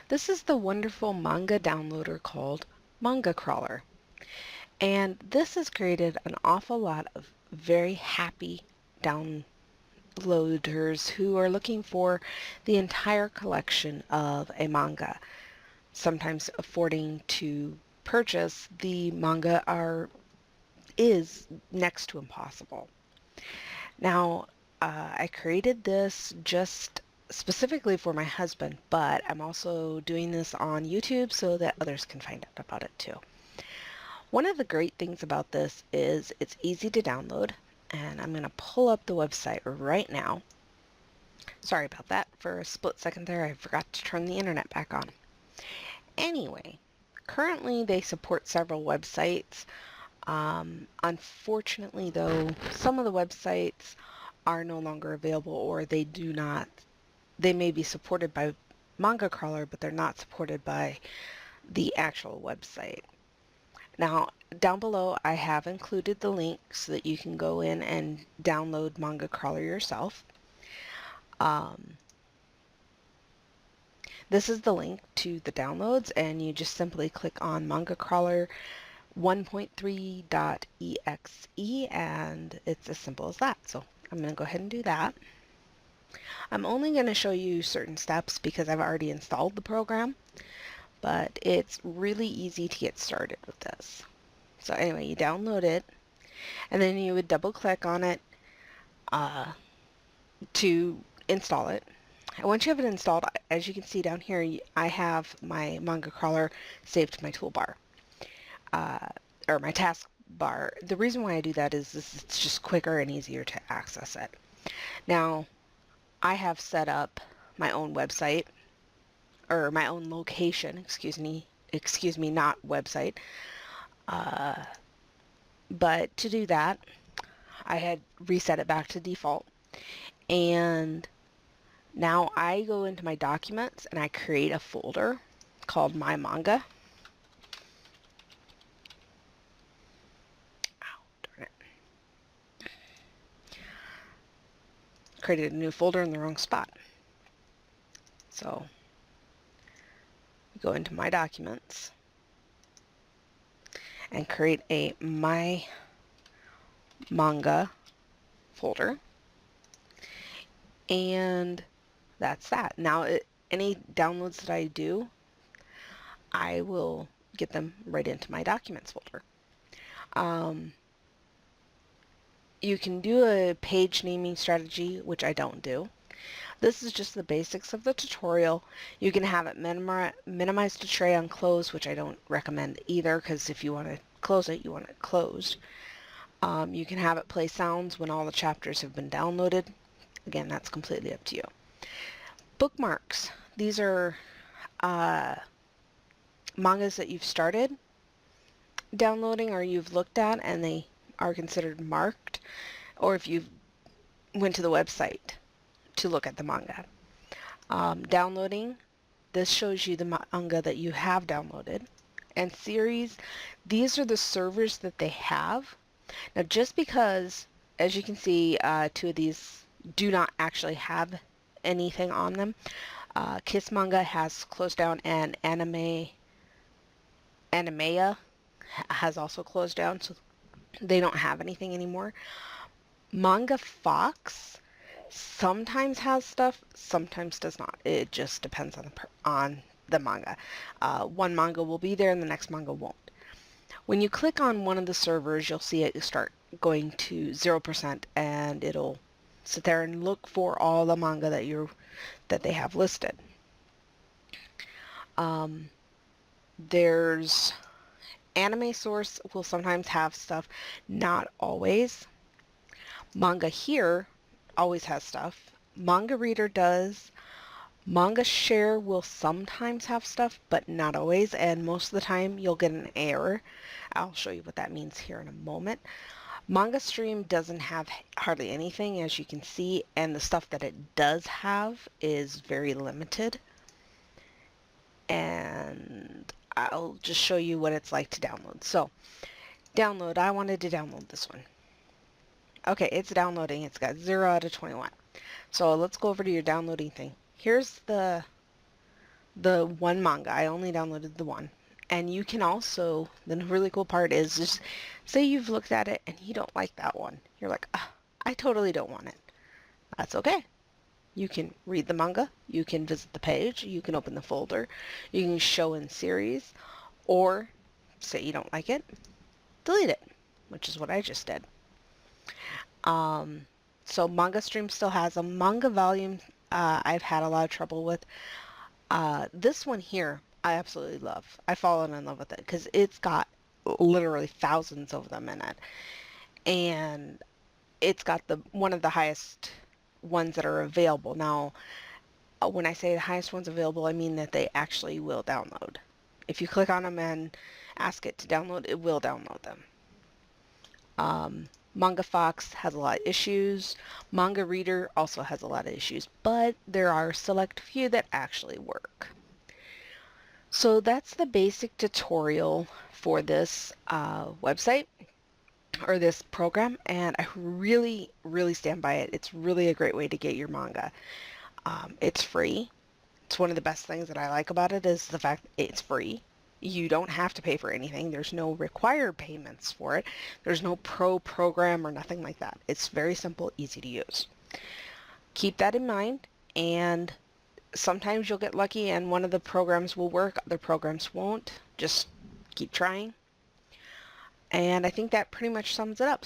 This is the wonderful manga downloader called Manga Crawler. And this has created an awful lot of very happy downloaders who are looking for the entire collection of a manga. Sometimes affording to purchase the manga is next to impossible. Now, I created this just specifically for my husband, but I'm also doing this on YouTube so that others can find out about it too. One of the great things about this is it's easy to download, and I'm going to pull up the website right now. Sorry about that. For a split second there, I forgot to turn the internet back on. Anyway, currently they support several websites. Unfortunately, though, some of the websites are no longer available, or they may be supported by Manga Crawler, but they're not supported by the actual website. Now, down below, I have included the link so that you can go in and download Manga Crawler yourself. This is the link to the downloads, and you just simply click on Manga Crawler 1.3.exe, and it's as simple as that. So I'm going to go ahead and do that. I'm only going to show you certain steps because I've already installed the program, but it's really easy to get started with this. So anyway, you download it, and then you would double click on it to install it. And once you have it installed, as you can see down here, I have my Manga Crawler saved to my toolbar, or my taskbar. The reason why I do that is it's just quicker and easier to access it. Now, I have set up my own website, or my own location, excuse me, not website. But to do that, I had reset it back to default. And now I go into my documents and I create a folder called My Manga. Ow, darn it. Created a new folder in the wrong spot. So go into My Documents and create a My Manga folder. And that's that. Now, any downloads that I do, I will get them right into my documents folder. You can do a page naming strategy, which I don't do. This is just the basics of the tutorial. You can have it minimized to tray on close, which I don't recommend either, because if you want to close it, you want it closed. You can have it play sounds when all the chapters have been downloaded. Again, that's completely up to you. Bookmarks. These are mangas that you've started downloading or you've looked at and they are considered marked, or if you went to the website to look at the manga. Downloading. This shows you the manga that you have downloaded. And series. These are the servers that they have. Now, just because, as you can see, two of these do not actually have anything on them. Kiss Manga has closed down, and Animea has also closed down, so they don't have anything anymore. Manga Fox sometimes has stuff, sometimes does not. It just depends on the manga. One manga will be there and the next manga won't. When you click on one of the servers, you'll see it start going to 0%, and it'll sit there and look for all the manga that they have listed. There's Anime Source will sometimes have stuff, not always. Manga Here always has stuff. Manga Reader does. Manga Share will sometimes have stuff, but not always, and most of the time you'll get an error. I'll show you what that means here in a moment. Manga Stream doesn't have hardly anything, as you can see, and the stuff that it does have is very limited. And I'll just show you what it's like to download. So, download. I wanted to download this one. Okay, it's downloading. It's got 0 out of 21. So let's go over to your downloading thing. Here's the the one manga. I only downloaded the one. And you can also, the really cool part is just say you've looked at it and you don't like that one. You're like, I totally don't want it. That's okay. You can read the manga, you can visit the page, you can open the folder, you can show in series, or say you don't like it, delete it, which is what I just did. So Manga Stream still has a manga volume. I've had a lot of trouble with. This one here, I absolutely love. I've fallen in love with it because it's got literally thousands of them in it, and it's got the one of the highest ones that are available. Now, when I say the highest ones available, I mean that they actually will download. If you click on them and ask it to download, it will download them. Manga Fox has a lot of issues. Manga Reader also has a lot of issues, but there are a select few that actually work. So that's the basic tutorial for this website or this program, and I really, really stand by it. It's really a great way to get your manga. It's free. It's one of the best things that I like about it is the fact it's free. You don't have to pay for anything. There's no required payments for it. There's no pro program or nothing like that. It's very simple, easy to use. Keep that in mind, and sometimes you'll get lucky and one of the programs will work, other programs won't. Just keep trying. And I think that pretty much sums it up.